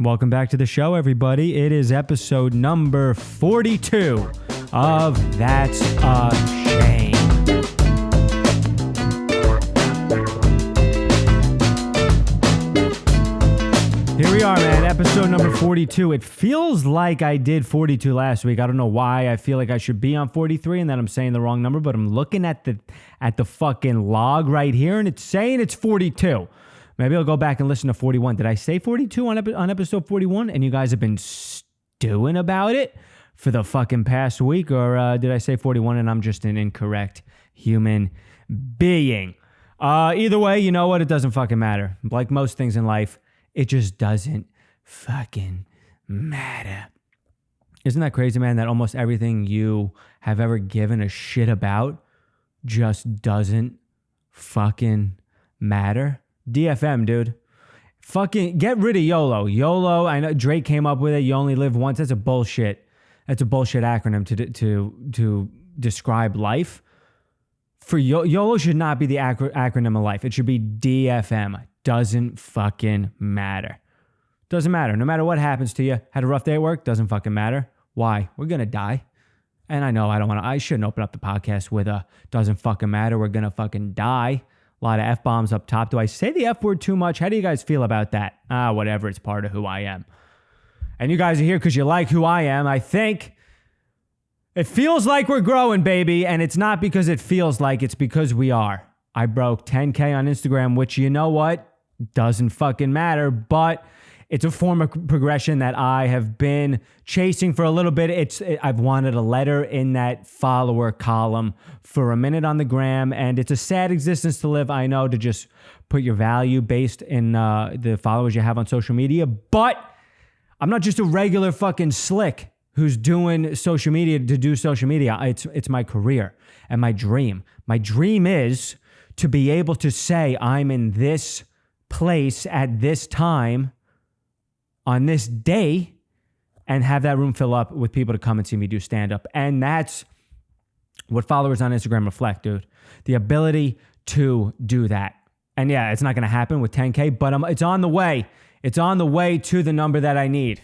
Welcome back to the show, everybody. It is episode number 42 of That's a Shame. Here we are, man. Episode number 42. It feels like I did 42 last week. I don't know why. I feel like I should be on 43 and that I'm saying the wrong number, but I'm looking at the fucking log right here and it's saying it's 42. Maybe I'll go back and listen to 41. Did I say 42 on episode 41? And you guys have been stewing about it for the fucking past week? Or did I say 41 and I'm just an incorrect human being? Either way, you know what? It doesn't fucking matter. Like most things in life, it just doesn't fucking matter. Isn't that crazy, man? That almost everything you have ever given a shit about just doesn't fucking matter? DFM, dude. Fucking get rid of YOLO. YOLO, I know Drake came up with it. You only live once. That's a bullshit. That's a bullshit acronym to describe life. For YOLO should not be the acronym of life. It should be DFM. Doesn't fucking matter. Doesn't matter. No matter what happens to you. Had a rough day at work? Doesn't fucking matter. Why? We're gonna die. And I know I shouldn't open up the podcast with a doesn't fucking matter. We're gonna fucking die. A lot of F-bombs up top. Do I say the F word too much? How do you guys feel about that? Whatever. It's part of who I am. And you guys are here because you like who I am. I think it feels like we're growing, baby. And it's not because it feels like, it's because we are. I broke 10K on Instagram, which you know what? Doesn't fucking matter. But it's a form of progression that I have been chasing for a little bit. I've wanted a letter in that follower column for a minute on the gram, and it's a sad existence to live, I know, to just put your value based in the followers you have on social media. But I'm not just a regular fucking slick who's doing social media to do social media. It's my career and my dream. My dream is to be able to say I'm in this place at this time on this day and have that room fill up with people to come and see me do stand-up. And that's what followers on Instagram reflect, dude. The ability to do that. And yeah, it's not going to happen with 10K, but it's on the way. It's on the way to the number that I need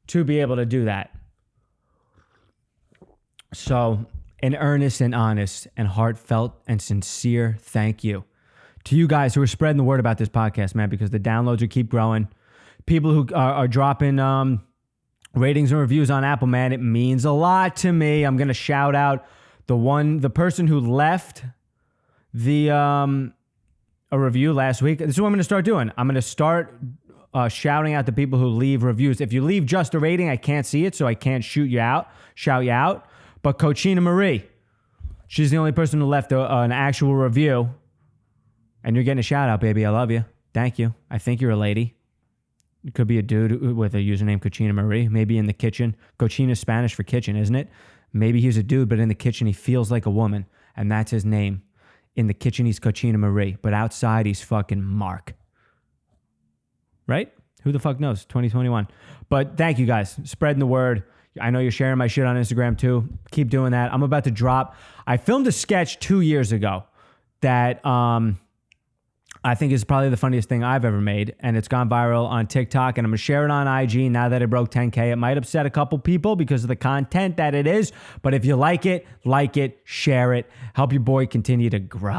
to be able to do that. So an earnest and honest and heartfelt and sincere thank you to you guys who are spreading the word about this podcast, man, because the downloads will keep growing. People who are dropping ratings and reviews on Apple, man, it means a lot to me. I'm going to shout out the person who left a review last week. This is what I'm going to start doing. I'm going to start shouting out the people who leave reviews. If you leave just a rating, I can't see it, so I can't shout you out. But Cochina Marie, she's the only person who left an actual review. And you're getting a shout out, baby. I love you. Thank you. I think you're a lady. It could be a dude with a username Cochina Marie, maybe in the kitchen. Cochina is Spanish for kitchen, isn't it? Maybe he's a dude, but in the kitchen he feels like a woman, and that's his name. In the kitchen he's Cochina Marie, but outside he's fucking Mark. Right? Who the fuck knows? 2021. But thank you guys. Spreading the word. I know you're sharing my shit on Instagram too. Keep doing that. I'm about to drop. I filmed a sketch 2 years ago that I think is probably the funniest thing I've ever made, and it's gone viral on TikTok, and I'm going to share it on IG now that it broke 10K. It might upset a couple people because of the content that it is, but if you like it, share it, help your boy continue to grow.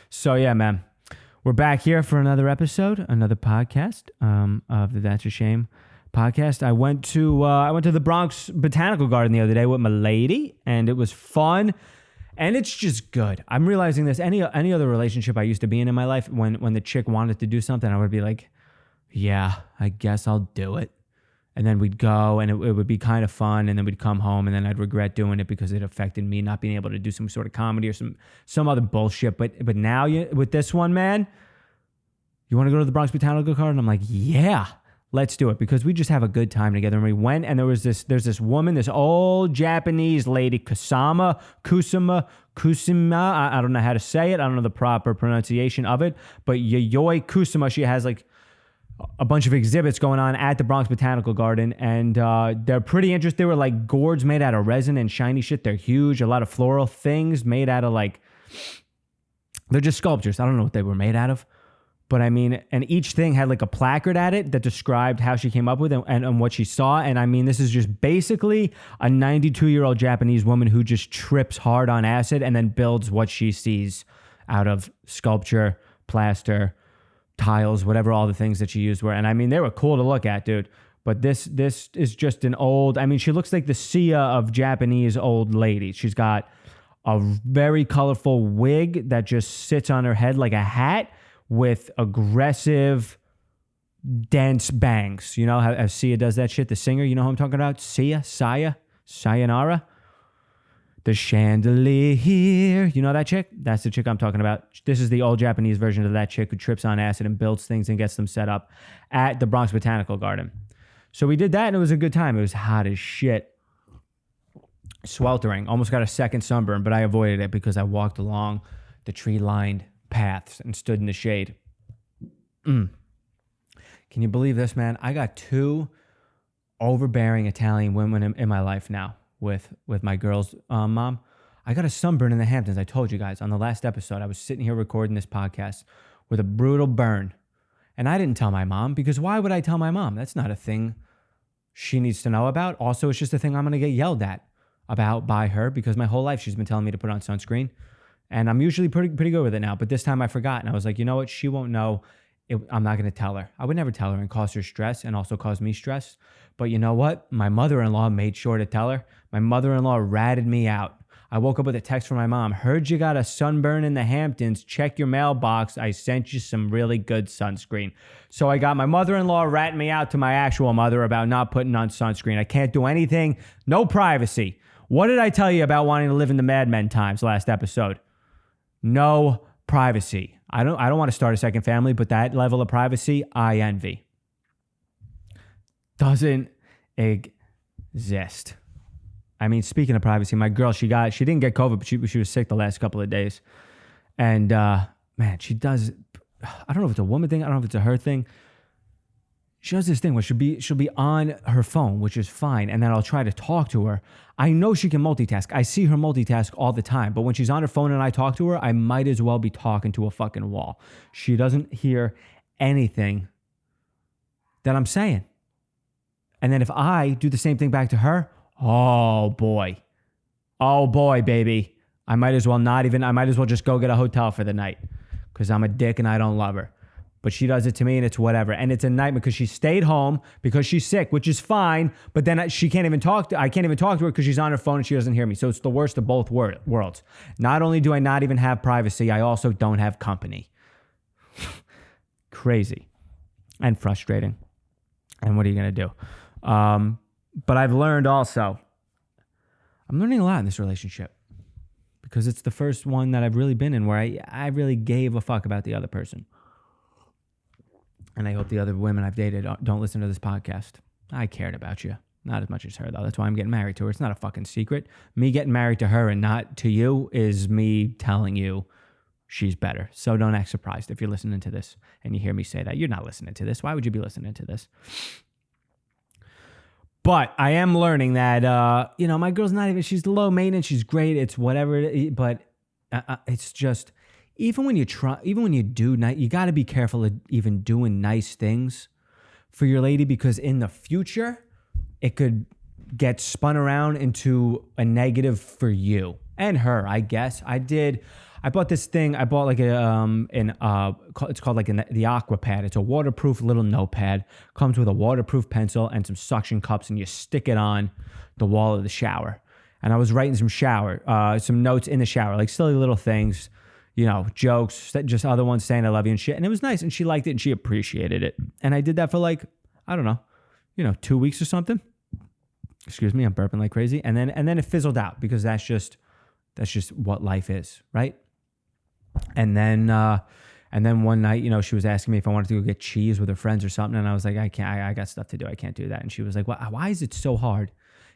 So yeah, man, we're back here for another episode, another podcast of the That's a Shame podcast. I went to the Bronx Botanical Garden the other day with my lady, and it was fun. And it's just good. I'm realizing this. Any other relationship I used to be in my life, when the chick wanted to do something, I would be like, yeah, I guess I'll do it. And then we'd go, and it would be kind of fun, and then we'd come home, and then I'd regret doing it because it affected me not being able to do some sort of comedy or some other bullshit. But now with this one, man, you want to go to the Bronx Botanical Garden? I'm like, yeah. Let's do it, because we just have a good time together. And we went, and there's this woman, this old Japanese lady, Kusama. I don't know how to say it. I don't know the proper pronunciation of it, but Yayoi Kusama. She has like a bunch of exhibits going on at the Bronx Botanical Garden, and they're pretty interesting. They were like gourds made out of resin and shiny shit. They're huge. A lot of floral things made out of they're just sculptures. I don't know what they were made out of. But I mean, and each thing had like a placard at it that described how she came up with it and what she saw. And I mean, this is just basically a 92-year-old Japanese woman who just trips hard on acid and then builds what she sees out of sculpture, plaster, tiles, whatever all the things that she used were. And I mean, they were cool to look at, dude. But this is just an old, I mean, she looks like the Sia of Japanese old ladies. She's got a very colorful wig that just sits on her head like a hat with aggressive, dense bangs. You know how Sia does that shit? The singer, you know who I'm talking about? Sayonara. The chandelier. You know that chick? That's the chick I'm talking about. This is the old Japanese version of that chick who trips on acid and builds things and gets them set up at the Bronx Botanical Garden. So we did that and it was a good time. It was hot as shit. Sweltering. Almost got a second sunburn, but I avoided it because I walked along the tree-lined paths and stood in the shade. Can you believe this, man? I got 2 overbearing Italian women in my life now with my girl's mom. I got a sunburn in the Hamptons. I told you guys on the last episode, I was sitting here recording this podcast with a brutal burn. And I didn't tell my mom because why would I tell my mom? That's not a thing she needs to know about. Also, it's just a thing I'm going to get yelled at about by her because my whole life she's been telling me to put on sunscreen. And I'm usually pretty good with it now. But this time I forgot. And I was like, you know what? She won't know. I'm not going to tell her. I would never tell her and cause her stress and also cause me stress. But you know what? My mother-in-law made sure to tell her. My mother-in-law ratted me out. I woke up with a text from my mom. Heard you got a sunburn in the Hamptons. Check your mailbox. I sent you some really good sunscreen. So I got my mother-in-law ratting me out to my actual mother about not putting on sunscreen. I can't do anything. No privacy. What did I tell you about wanting to live in the Mad Men times last episode? No privacy. I don't want to start a second family, but that level of privacy, I envy. Doesn't exist. I mean, speaking of privacy, my girl, she didn't get COVID, but she was sick the last couple of days. And man, she does, I don't know if it's a woman thing, I don't know if it's a her thing. She does this thing where she'll be on her phone, which is fine, and then I'll try to talk to her. I know she can multitask. I see her multitask all the time, but when she's on her phone and I talk to her, I might as well be talking to a fucking wall. She doesn't hear anything that I'm saying. And then if I do the same thing back to her, oh boy, baby, I might as well just go get a hotel for the night because I'm a dick and I don't love her. But she does it to me and it's whatever. And it's a nightmare because she stayed home because she's sick, which is fine. But then I can't even talk to her because she's on her phone and she doesn't hear me. So it's the worst of both worlds. Not only do I not even have privacy, I also don't have company. Crazy and frustrating. And what are you going to do? But I've learned also, I'm learning a lot in this relationship because it's the first one that I've really been in where I really gave a fuck about the other person. And I hope the other women I've dated don't listen to this podcast. I cared about you. Not as much as her, though. That's why I'm getting married to her. It's not a fucking secret. Me getting married to her and not to you is me telling you she's better. So don't act surprised if you're listening to this and you hear me say that. You're not listening to this. Why would you be listening to this? But I am learning that, my girl's she's low maintenance. She's great. It's whatever. But it's just... Even when you do, you got to be careful of even doing nice things for your lady because in the future, it could get spun around into a negative for you and her, I guess. I bought this thing. I bought like it's called like the Aqua Pad. It's a waterproof little notepad. Comes with a waterproof pencil and some suction cups and you stick it on the wall of the shower. And I was writing some notes in the shower, like silly little things. Jokes, just other ones saying I love you and shit. And it was nice. And she liked it and she appreciated it. And I did that for 2 weeks or something. Excuse me, I'm burping like crazy. And then it fizzled out because that's just what life is, right? And then one night, she was asking me if I wanted to go get cheese with her friends or something. And I was like, I can't, I got stuff to do. I can't do that. And she was like, well, why is it so hard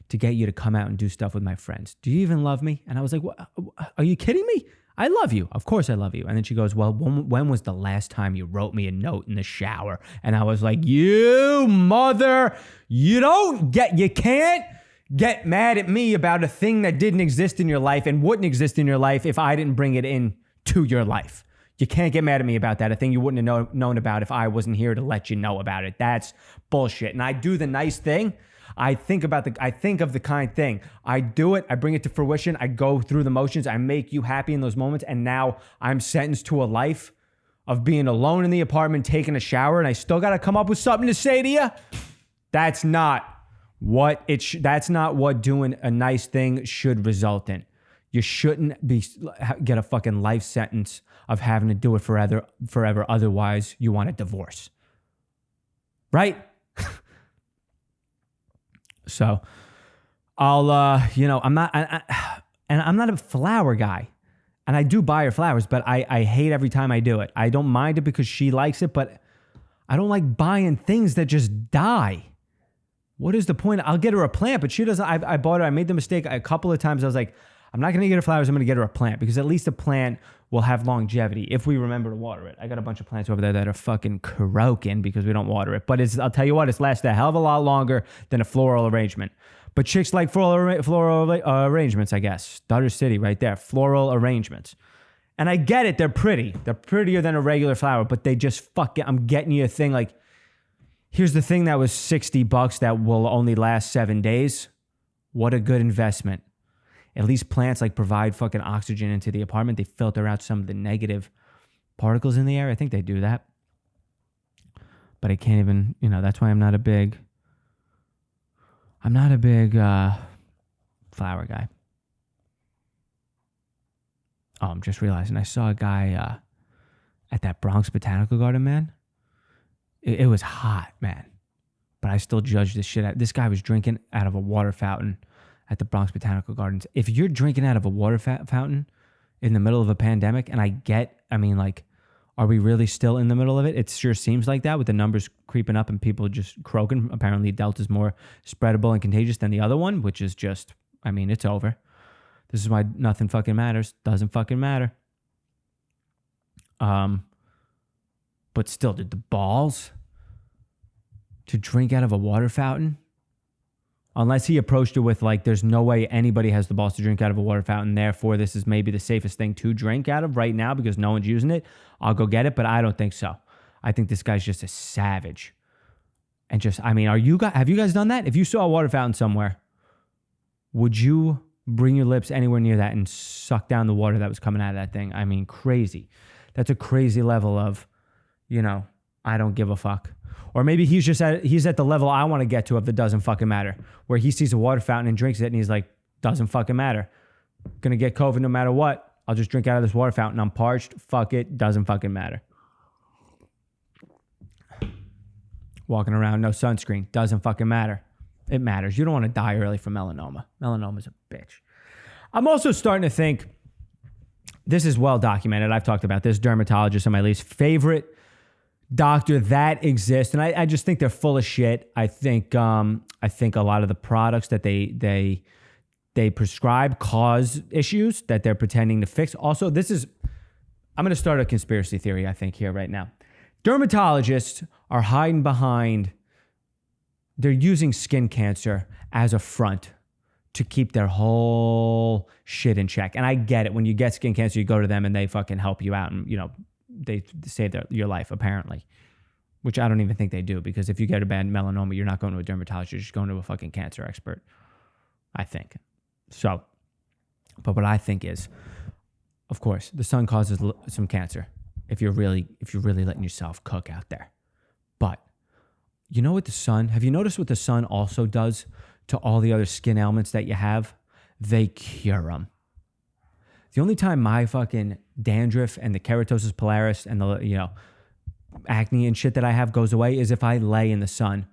to get you to come out and do stuff with my friends? Do you even love me? And I was like, what, are you kidding me? I love you. Of course I love you. And then she goes, well, when was the last time you wrote me a note in the shower? And I was like, you can't get mad at me about a thing that didn't exist in your life and wouldn't exist in your life if I didn't bring it in to your life. You can't get mad at me about that. A thing you wouldn't have known about if I wasn't here to let you know about it. That's bullshit. And I do the nice thing. I think of the kind thing. I do it. I bring it to fruition. I go through the motions. I make you happy in those moments. And now I'm sentenced to a life of being alone in the apartment, taking a shower, and I still got to come up with something to say to you. That's not what doing a nice thing should result in. You shouldn't get a fucking life sentence of having to do it forever. Otherwise, you want a divorce. Right? So I'm not a flower guy, and I do buy her flowers, but I hate every time I do it. I don't mind it because she likes it, but I don't like buying things that just die. What is the point? I'll get her a plant, but she doesn't. I bought her. I made the mistake a couple of times. I was like, I'm not going to get her flowers. I'm going to get her a plant because at least a plant will have longevity if we remember to water it. I got a bunch of plants over there that are fucking croaking because we don't water it. But I'll tell you what, it's lasted a hell of a lot longer than a floral arrangement. But chicks like floral arrangements, I guess. Stutter City right there. Floral arrangements. And I get it. They're pretty. They're prettier than a regular flower, but they just I'm getting you a thing like, here's the thing that was $60 that will only last 7 days. What a good investment. At least plants like provide fucking oxygen into the apartment. They filter out some of the negative particles in the air. I think they do that. But I can't even, that's why I'm not a big flower guy. Oh, I'm just realizing I saw a guy at that Bronx Botanical Garden, man. It was hot, man. But I still judged this shit out. This guy was drinking out of a water fountain at the Bronx Botanical Gardens. If you're drinking out of a water fountain in the middle of a pandemic, and are we really still in the middle of it? It sure seems like that with the numbers creeping up and people just croaking. Apparently Delta's more spreadable and contagious than the other one, which is just, it's over. This is why nothing fucking matters. Doesn't fucking matter. But still, did the balls to drink out of a water fountain? Unless he approached it with there's no way anybody has the balls to drink out of a water fountain. Therefore, this is maybe the safest thing to drink out of right now because no one's using it. I'll go get it, but I don't think so. I think this guy's just a savage. And have you guys done that? If you saw a water fountain somewhere, would you bring your lips anywhere near that and suck down the water that was coming out of that thing? Crazy. That's a crazy level of, I don't give a fuck. Or maybe he's at the level I want to get to of the doesn't fucking matter, where he sees a water fountain and drinks it and he's like, doesn't fucking matter. Gonna get COVID no matter what. I'll just drink out of this water fountain. I'm parched. Fuck it. Doesn't fucking matter. Walking around, no sunscreen. Doesn't fucking matter. It matters. You don't want to die early from melanoma. Melanoma's a bitch. I'm also starting to think, this is well documented. I've talked about this. Dermatologist on my least favorite doctor that exists, and I just think they're full of shit. I think a lot of the products that they prescribe cause issues that they're pretending to fix. Also, I'm going to start a conspiracy theory, I think, here right now. Dermatologists are hiding behind, they're using skin cancer as a front to keep their whole shit in check. And I get it. When you get skin cancer, you go to them and they fucking help you out and, they save your life, apparently, which I don't even think they do, because if you get a bad melanoma, you're not going to a dermatologist, you're just going to a fucking cancer expert, I think. So, but what I think is, of course, the sun causes some cancer if you're really letting yourself cook out there. But have you noticed what the sun also does to all the other skin ailments that you have? They cure them. The only time my fucking dandruff and the keratosis pilaris and the, acne and shit that I have goes away is if I lay in the sun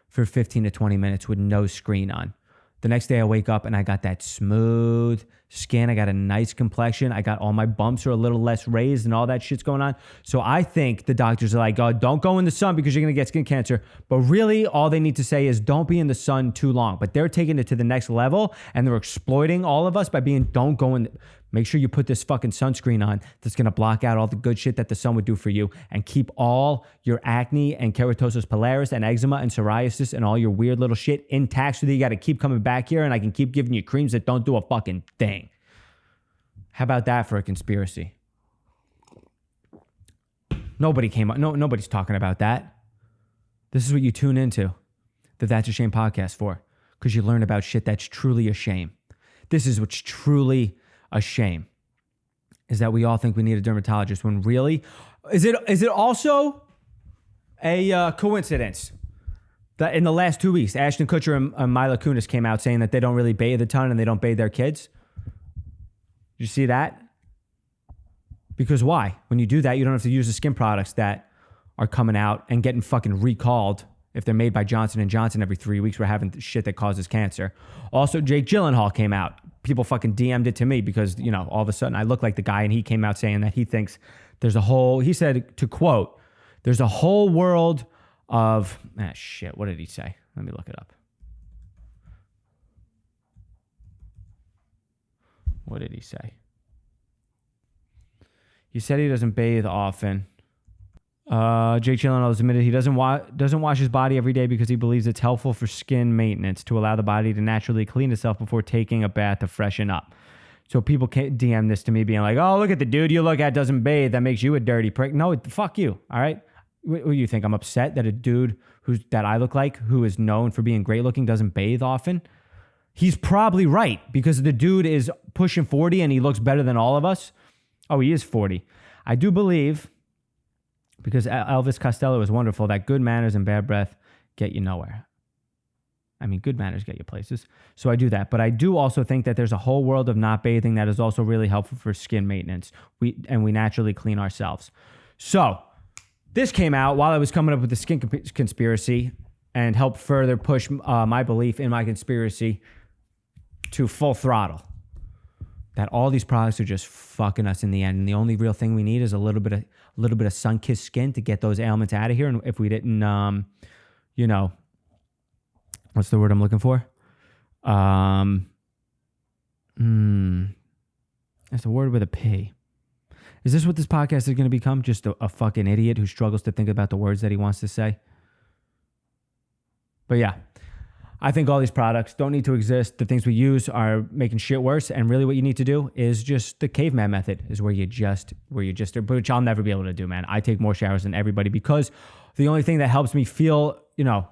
for 15 to 20 minutes with no screen on. The next day I wake up and I got that smooth skin. I got a nice complexion. I got all my bumps are a little less raised and all that shit's going on. So I think the doctors are like, oh, don't go in the sun because you're going to get skin cancer. But really all they need to say is don't be in the sun too long. But they're taking it to the next level and they're exploiting all of us by don't go in. Make sure you put this fucking sunscreen on that's going to block out all the good shit that the sun would do for you and keep all your acne and keratosis pilaris and eczema and psoriasis and all your weird little shit intact so that you got to keep coming back here and I can keep giving you creams that don't do a fucking thing. How about that for a conspiracy? Nobody came up. No, nobody's talking about that. This is what you tune into the That's a Shame podcast for, because you learn about shit that's truly a shame. This is what's truly a shame, is that we all think we need a dermatologist when really, is it also a coincidence that in the last 2 weeks, Ashton Kutcher and Mila Kunis came out saying that they don't really bathe a ton and they don't bathe their kids? Did you see that? Because why? When you do that, you don't have to use the skin products that are coming out and getting fucking recalled if they're made by Johnson & Johnson every 3 weeks. We're having shit that causes cancer. Also, Jake Gyllenhaal came out. People fucking DM'd it to me because, you know, all of a sudden I look like the guy, and he came out saying that he thinks he said, to quote, there's a whole world of, shit, what did he say? Let me look it up. What did he say? He said he doesn't bathe often. Jake Gyllenhaal has admitted he doesn't wash his body every day because he believes it's helpful for skin maintenance to allow the body to naturally clean itself before taking a bath to freshen up. So people can't DM this to me being like, oh, look at the dude you look at doesn't bathe. That makes you a dirty prick. No, fuck you. All right. What do you think? I'm upset that a dude that I look like, who is known for being great looking, doesn't bathe often? He's probably right, because the dude is pushing 40 and he looks better than all of us. Oh, he is 40. I do believe, because Elvis Costello is wonderful, that good manners and bad breath get you nowhere. I mean, good manners get you places. So I do that. But I do also think that there's a whole world of not bathing that is also really helpful for skin maintenance. We naturally clean ourselves. So this came out while I was coming up with the skin conspiracy and helped further push my belief in my conspiracy to full throttle. That all these products are just fucking us in the end. And the only real thing we need is a little bit of sun-kissed skin to get those ailments out of here. And if we didn't, what's the word I'm looking for? That's a word with a P. Is this what this podcast is going to become? Just a fucking idiot who struggles to think about the words that he wants to say? But yeah, I think all these products don't need to exist. The things we use are making shit worse. And really what you need to do is just the caveman method, is where you just, which I'll never be able to do, man. I take more showers than everybody, because the only thing that helps me feel,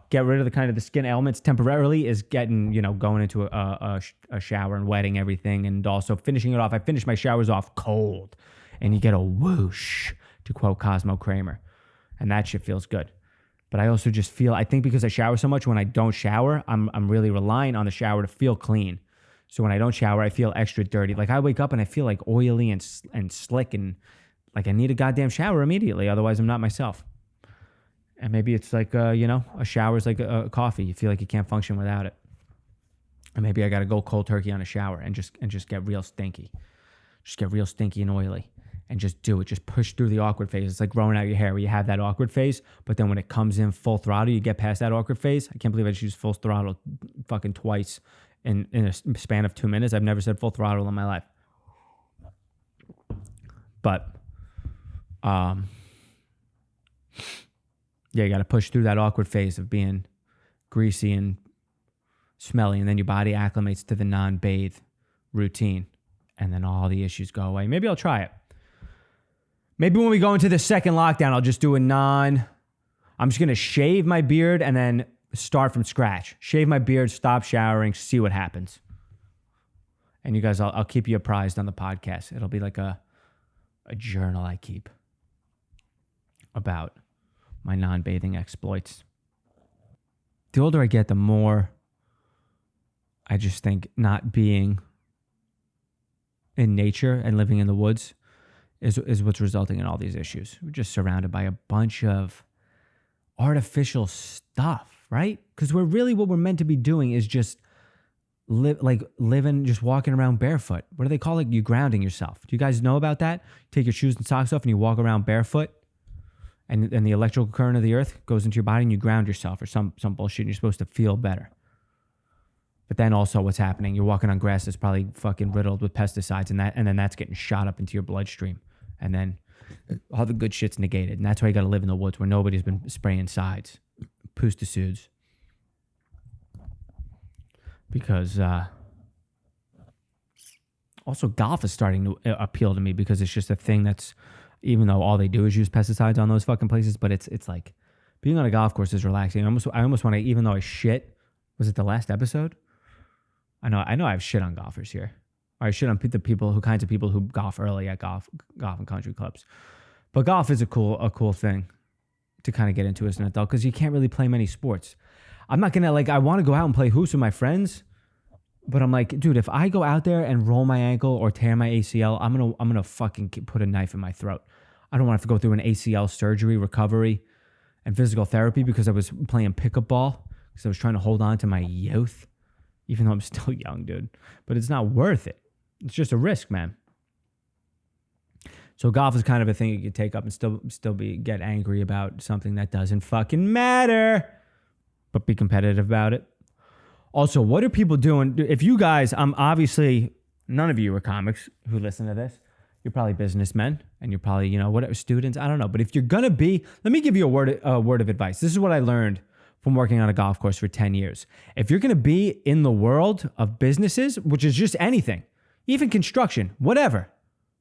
get rid of the skin ailments temporarily is getting, going into a shower and wetting everything. And also finishing it off. I finish my showers off cold, and you get a whoosh, to quote Cosmo Kramer. And that shit feels good. But I also just feel, I think because I shower so much, when I don't shower, I'm really relying on the shower to feel clean. So when I don't shower, I feel extra dirty. Like I wake up and I feel like oily and slick, and like I need a goddamn shower immediately. Otherwise, I'm not myself. And maybe it's like, a shower is like a coffee. You feel like you can't function without it. And maybe I got to go cold turkey on a shower and just get real stinky. Just get real stinky and oily. And just do it. Just push through the awkward phase. It's like growing out your hair, where you have that awkward phase, but then when it comes in full throttle, you get past that awkward phase. I can't believe I just used full throttle fucking twice in a span of 2 minutes. I've never said full throttle in my life. But, yeah, you got to push through that awkward phase of being greasy and smelly, and then your body acclimates to the non-bathe routine, and then all the issues go away. Maybe I'll try it. Maybe when we go into the second lockdown, I'll just do I'm just going to shave my beard and then start from scratch. Shave my beard, stop showering, see what happens. And you guys, I'll keep you apprised on the podcast. It'll be like a journal I keep about my non-bathing exploits. The older I get, the more I just think not being in nature and living in the woods is what's resulting in all these issues. We're just surrounded by a bunch of artificial stuff, right? Because what we're meant to be doing is just living, just walking around barefoot. What do they call it? You grounding yourself. Do you guys know about that? You take your shoes and socks off and you walk around barefoot, and the electrical current of the earth goes into your body and you ground yourself, or some bullshit, and you're supposed to feel better. But then also what's happening, you're walking on grass that's probably fucking riddled with pesticides, and then that's getting shot up into your bloodstream. And then all the good shit's negated. And that's why you got to live in the woods, where nobody's been spraying sides, pesticides. Because also golf is starting to appeal to me, because it's just a thing that's, even though all they do is use pesticides on those fucking places. But it's like being on a golf course is relaxing. I almost want to, even though I shit, was it the last episode? I know I've shit on golfers here. Or I shit on the kinds of people who golf early at golf and country clubs. But golf is a cool thing to kind of get into as an adult because you can't really play many sports. I'm not gonna I want to go out and play hoops with my friends, but I'm like, dude, if I go out there and roll my ankle or tear my ACL, I'm gonna fucking put a knife in my throat. I don't want to have to go through an ACL surgery, recovery, and physical therapy because I was playing pickup ball because I was trying to hold on to my youth, even though I'm still young, dude. But it's not worth it. It's just a risk, man. So golf is kind of a thing you could take up and still get angry about something that doesn't fucking matter, but be competitive about it. Also, what are people doing? If you guys, obviously none of you are comics who listen to this. You're probably businessmen and you're probably, whatever, students. I don't know. But if you're going to be, let me give you a word of advice. This is what I learned from working on a golf course for 10 years. If you're going to be in the world of businesses, which is just anything, even construction, whatever,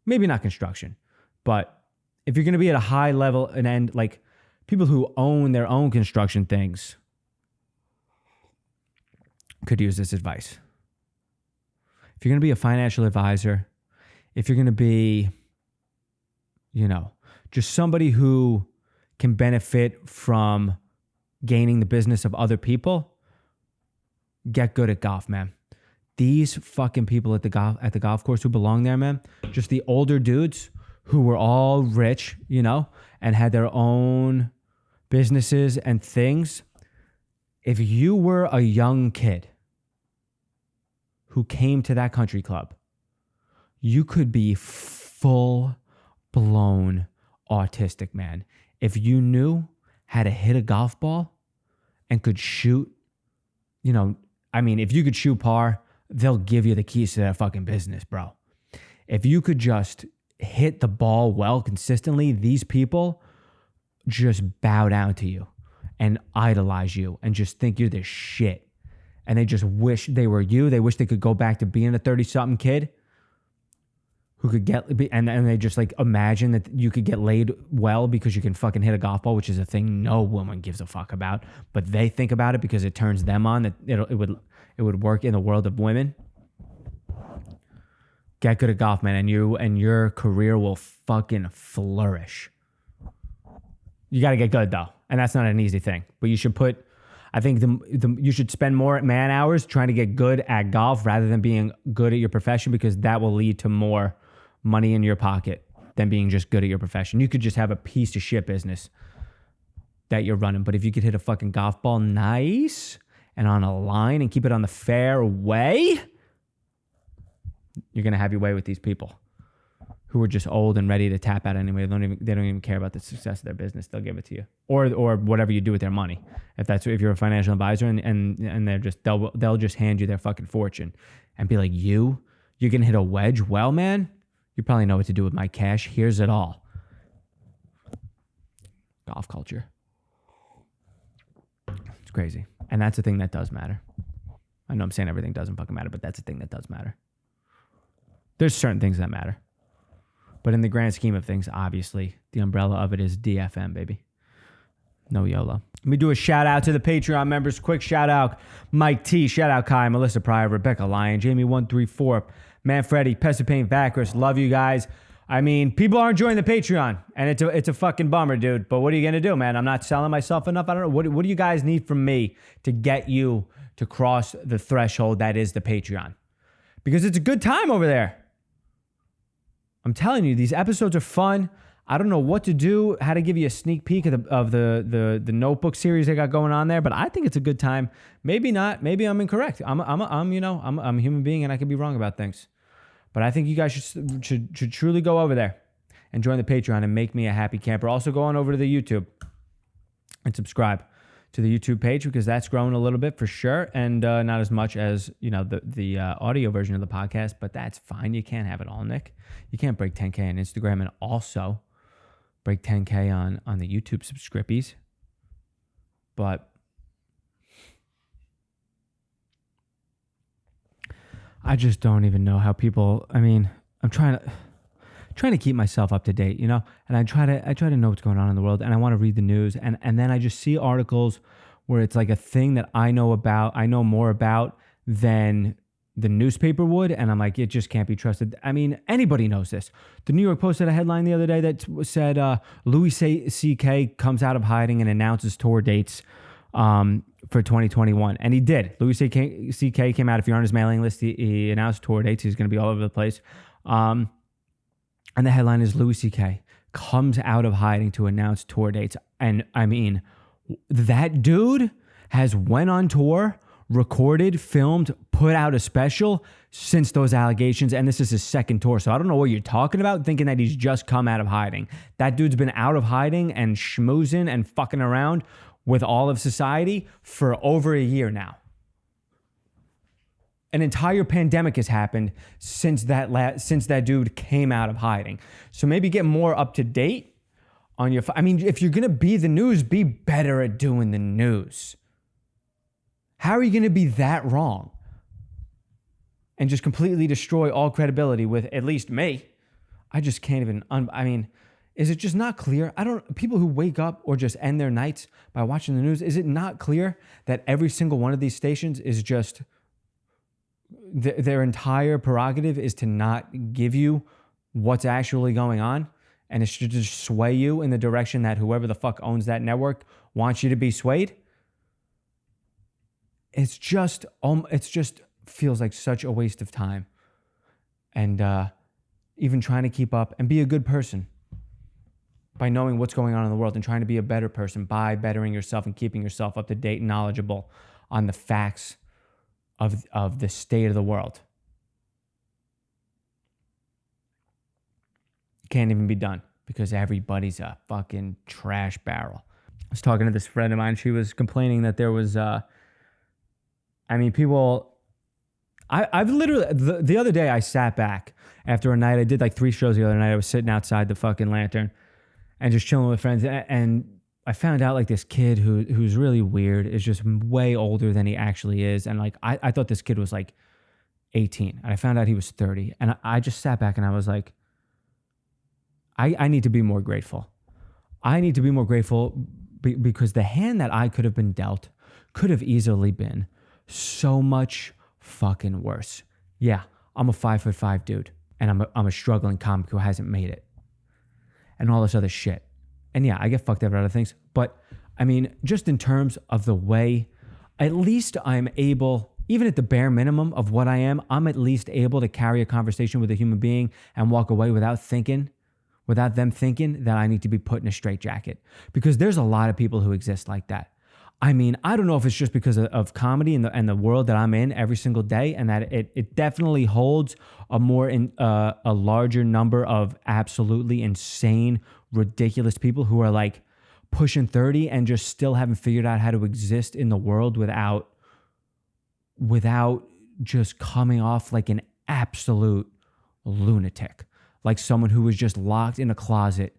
maybe not construction, but if you're going to be at a high level and end, like people who own their own construction things could use this advice. If you're going to be a financial advisor, if you're going to be, just somebody who can benefit from gaining the business of other people, get good at golf, man. These fucking people at the golf course who belong there, man, just the older dudes who were all rich, and had their own businesses and things. If you were a young kid who came to that country club, you could be full-blown autistic, man. If you knew how to hit a golf ball and could shoot, if you could shoot par, they'll give you the keys to that fucking business, bro. If you could just hit the ball well consistently, these people just bow down to you and idolize you and just think you're the shit. And they just wish they were you. They wish they could go back to being a 30-something kid who could and they just imagine that you could get laid well because you can fucking hit a golf ball, which is a thing no woman gives a fuck about. But they think about it because it turns them on, that it would work in the world of women. Get good at golf, man, and your career will fucking flourish. You got to get good though, and that's not an easy thing. But you should you should spend more man hours trying to get good at golf rather than being good at your profession, because that will lead to more money in your pocket than being just good at your profession. You could just have a piece of shit business that you're running, but if you could hit a fucking golf ball nice and on a line and keep it on the fair way, you're going to have your way with these people who are just old and ready to tap out anyway. They don't even care about the success of their business. They'll give it to you, or whatever you do with their money. If you're a financial advisor and they'll just hand you their fucking fortune and be like, you're going to hit a wedge. Well, man, you probably know what to do with my cash. Here's it all. Golf culture. It's crazy. And that's the thing that does matter. I know I'm saying everything doesn't fucking matter, but that's the thing that does matter. There's certain things that matter. But in the grand scheme of things, obviously, the umbrella of it is DFM, baby. No YOLO. Let me do a shout out to the Patreon members. Quick shout out. Mike T. Shout out Kai, Melissa Pryor, Rebecca Lyon, Jamie134, Manfredi, Pesapane, Vacris. Love you guys. I mean, people aren't joining the Patreon, and it's a fucking bummer, dude. But what are you going to do, man? I'm not selling myself enough. I don't know. What do you guys need from me to get you to cross the threshold that is the Patreon? Because it's a good time over there. I'm telling you, these episodes are fun. I don't know what to do, how to give you a sneak peek of the Notebook series they got going on there, but I think it's a good time. Maybe not. Maybe I'm incorrect. I'm a human being and I could be wrong about things. But I think you guys should truly go over there and join the Patreon and make me a happy camper. Also, go on over to the YouTube and subscribe to the YouTube page, because that's growing a little bit for sure, and not as much as the audio version of the podcast. But that's fine. You can't have it all, Nick. You can't break 10K on Instagram and also break 10K on the YouTube subscrippies. But I just don't even know how people. I mean, I'm trying to trying to keep myself up to date, you know? And I try to know what's going on in the world, and I want to read the news, and then I just see articles where it's like a thing that I know more about than the newspaper would, and I'm like, it just can't be trusted. I mean, anybody knows this. The New York Post had a headline the other day that said Louis C.K. comes out of hiding and announces tour dates for 2021, and he did. Louis C.K. came out. If you're on his mailing list, he announced tour dates. He's going to be all over the place. And the headline is Louis C.K. comes out of hiding to announce tour dates. And I mean, that dude has went on tour, recorded, filmed, put out a special since those allegations, and this is his second tour. So I don't know what you're talking about, thinking that he's just come out of hiding. That dude's been out of hiding and schmoozing and fucking around with all of society for over a year now. An entire pandemic has happened since that dude came out of hiding. So maybe get more up to date on your... I mean, if you're going to be the news, be better at doing the news. How are you going to be that wrong and just completely destroy all credibility with at least me? I just can't even... I mean, is it just not clear? People who wake up or just end their nights by watching the news, is it not clear that every single one of these stations is just... their entire prerogative is to not give you what's actually going on, and it's to just sway you in the direction that whoever the fuck owns that network wants you to be swayed? It's just feels like such a waste of time. And even trying to keep up and be a good person by knowing what's going on in the world and trying to be a better person by bettering yourself and keeping yourself up to date and knowledgeable on the facts of the state of the world. Can't even be done because everybody's a fucking trash barrel. I was talking to this friend of mine. She was complaining that there was, people... I've literally... The other day I sat back after a night. I did like 3 shows the other night. I was sitting outside the fucking Lantern and just chilling with friends. And I found out like this kid who's really weird is just way older than he actually is. And like, I thought this kid was like 18 and I found out he was 30. And I just sat back and I was like, I need to be more grateful. I need to be more grateful because the hand that I could have been dealt could have easily been so much fucking worse. Yeah, I'm a 5'5" dude and I'm a struggling comic who hasn't made it and all this other shit. And yeah, I get fucked up at other things. But I mean, just in terms of the way, at least I'm able, even at the bare minimum of what I am, I'm at least able to carry a conversation with a human being and walk away without them thinking that I need to be put in a straitjacket. Because there's a lot of people who exist like that. I mean, I don't know if it's just because of comedy and the world that I'm in every single day, and that it definitely holds a larger number of absolutely insane, ridiculous people who are like pushing 30 and just still haven't figured out how to exist in the world without just coming off like an absolute lunatic, like someone who was just locked in a closet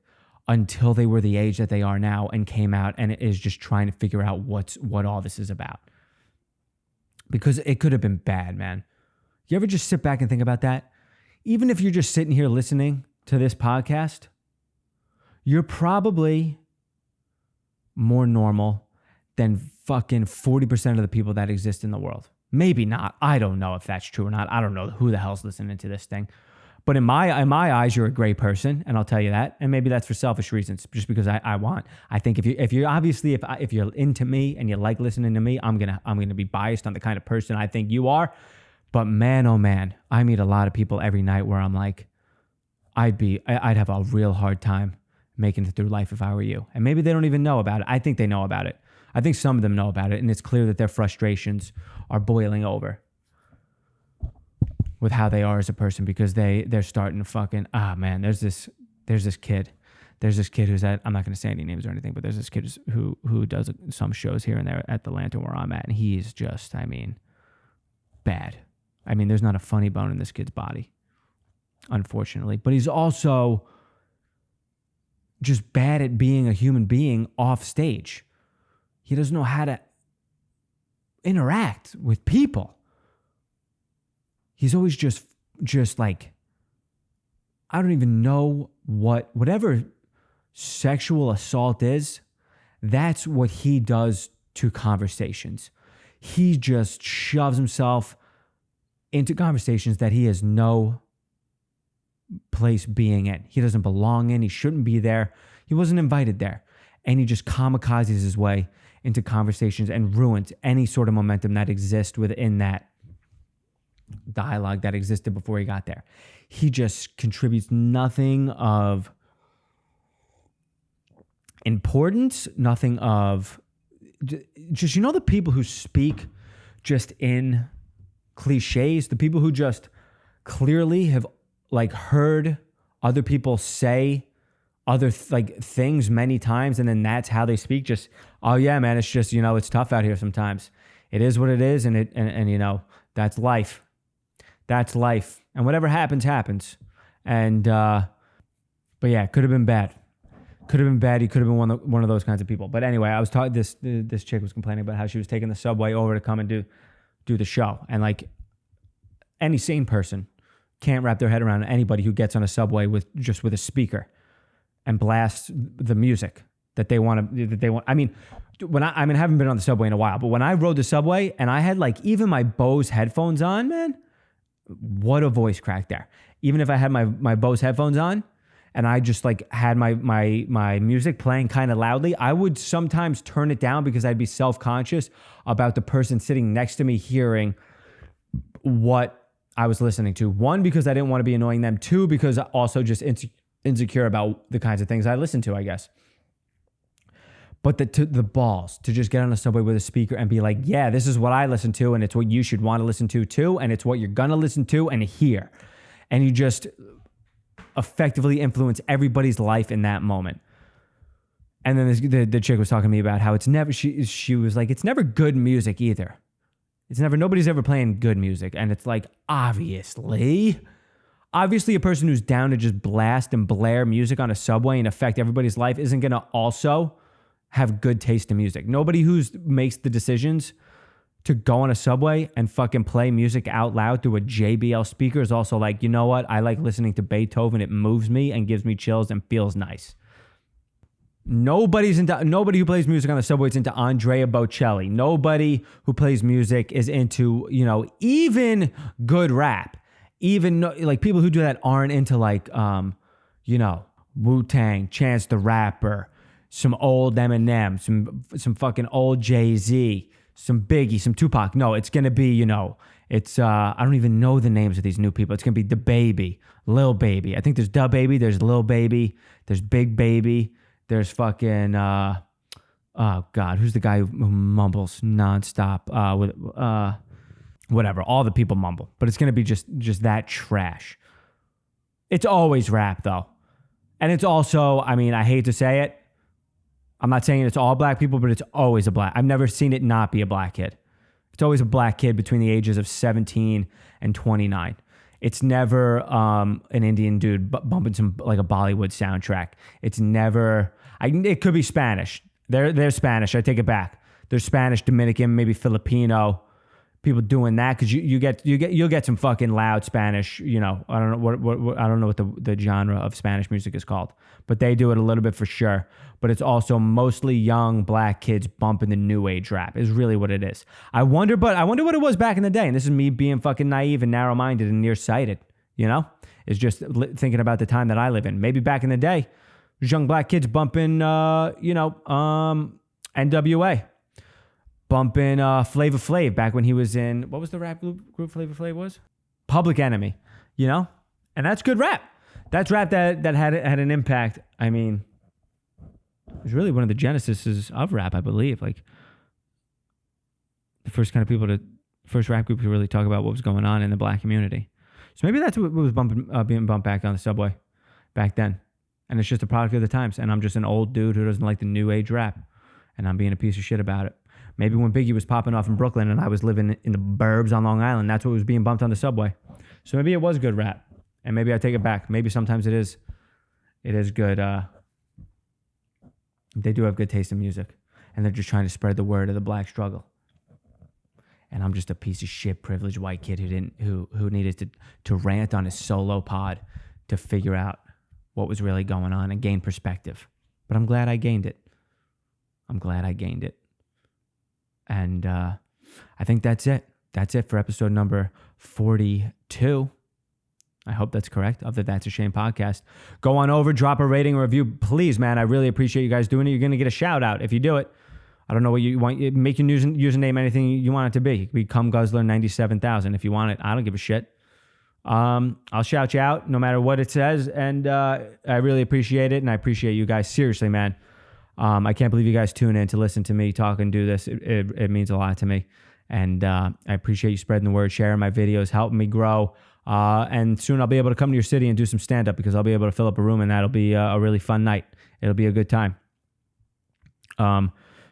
until they were the age that they are now and came out and is just trying to figure out what all this is about. Because it could have been bad, man. You ever just sit back and think about that? Even if you're just sitting here listening to this podcast, you're probably more normal than fucking 40% of the people that exist in the world. Maybe not. I don't know if that's true or not. I don't know who the hell's listening to this thing. But in my eyes, you're a great person, and I'll tell you that. And maybe that's for selfish reasons, just because I want. I think if you're into me and you like listening to me, I'm gonna be biased on the kind of person I think you are. But man, oh man, I meet a lot of people every night where I'm like, I'd have a real hard time making it through life if I were you. And maybe they don't even know about it. I think they know about it. I think some of them know about it, and it's clear that their frustrations are boiling over with how they are as a person, because they're starting to fucking, man, there's this kid who's at, I'm not going to say any names or anything, but there's this kid who does some shows here and there at the Lantern where I'm at, and he's just, bad. There's not a funny bone in this kid's body, unfortunately, but he's also just bad at being a human being off stage. He doesn't know how to interact with people. He's always just like I don't even know whatever sexual assault is, that's what he does to conversations. He just shoves himself into conversations that he has no place being in. He doesn't belong in. He shouldn't be there. He wasn't invited there. And he just kamikazes his way into conversations and ruins any sort of momentum that exists within that dialogue that existed before he got there. He just contributes nothing of importance, nothing of just, the people who speak just in cliches, the people who just clearly have like heard other people say other things many times, and then that's how they speak. Just, oh yeah, man, it's just, it's tough out here sometimes. It is what it is, and that's life. That's life. And whatever happens, happens. And but yeah, it could have been bad. Could have been bad. He could have been one of those kinds of people. But anyway, I was talking. This chick was complaining about how she was taking the subway over to come and do the show, and like any sane person can't wrap their head around anybody who gets on a subway with a speaker and blasts the music that they want. I mean, I haven't been on the subway in a while, but when I rode the subway and I had like even my Bose headphones on, man, what a voice crack there. Even if I had my Bose headphones on and I just like had my music playing kind of loudly, I would sometimes turn it down because I'd be self-conscious about the person sitting next to me hearing what I was listening to. One, because I didn't want to be annoying them. Two, because also just insecure about the kinds of things I listen to, I guess. But the balls to just get on a subway with a speaker and be like, yeah, this is what I listen to, and it's what you should want to listen to too, and it's what you're gonna listen to and hear. And you just effectively influence everybody's life in that moment. And then the chick was talking to me about how it's never, she was like, it's never good music either. Nobody's ever playing good music. And it's like, obviously a person who's down to just blast and blare music on a subway and affect everybody's life isn't going to also have good taste in music. Nobody who makes the decisions to go on a subway and fucking play music out loud through a JBL speaker is also like, you know what? I like listening to Beethoven. It moves me and gives me chills and feels nice. Nobody who plays music on the subway is into Andrea Bocelli. Nobody who plays music is into, even good rap. Even like people who do that aren't into like, Wu-Tang, Chance the Rapper, some old Eminem, some fucking old Jay-Z, some Biggie, some Tupac. No, it's going to be, it's, I don't even know the names of these new people. It's going to be DaBaby, Lil Baby. I think there's DaBaby, there's Lil Baby, there's Big Baby. There's fucking, oh God, who's the guy who mumbles nonstop? Whatever, all the people mumble, but it's going to be just that trash. It's always rap though. And it's also, I hate to say it, I'm not saying it's all black people, but it's always I've never seen it not be a black kid. It's always a black kid between the ages of 17 and 29. It's never an Indian dude bumping some like a Bollywood soundtrack. It's never. It could be Spanish. They're Spanish. I take it back. There's Spanish, Dominican, maybe Filipino people doing that because you'll get some fucking loud Spanish. I don't know what the genre of Spanish music is called, but they do it a little bit for sure. But it's also mostly young black kids bumping the new age rap is really what it is. I wonder what it was back in the day. And this is me being fucking naive and narrow-minded and nearsighted, It's just thinking about the time that I live in. Maybe back in the day, there's young black kids bumping, NWA, bumping Flavor Flav back when he was in, what was the rap group Flavor Flav was? Public Enemy, And that's good rap. That's rap that had an impact. It was really one of the genesis of rap, I believe. Like the first rap group to really talk about what was going on in the black community. So maybe that's what was being bumped back on the subway back then. And it's just a product of the times. And I'm just an old dude who doesn't like the new age rap. And I'm being a piece of shit about it. Maybe when Biggie was popping off in Brooklyn and I was living in the burbs on Long Island, that's what was being bumped on the subway. So maybe it was good rap. And maybe I take it back. Maybe sometimes it is good. They do have good taste in music. And they're just trying to spread the word of the black struggle. And I'm just a piece of shit, privileged white kid who needed to rant on his solo pod to figure out what was really going on and gain perspective. But I'm glad I gained it. And I think that's it. That's it for episode number 42. I hope that's correct. Of the That's a Shame podcast. Go on over, drop a rating or review. Please, man, I really appreciate you guys doing it. You're going to get a shout out if you do it. I don't know what you want. Make your username anything you want it to be. It could be Cum Guzzler 97,000 if you want it. I don't give a shit. I'll shout you out no matter what it says. And I really appreciate it. And I appreciate you guys. Seriously, man. I can't believe you guys tune in to listen to me talk and do this. It means a lot to me. And I appreciate you spreading the word, sharing my videos, helping me grow. And soon I'll be able to come to your city and do some stand-up because I'll be able to fill up a room, and that'll be a really fun night. It'll be a good time.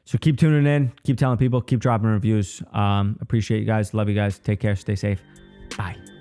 So keep tuning in, keep telling people, keep dropping reviews. Appreciate you guys. Love you guys. Take care. Stay safe. Bye.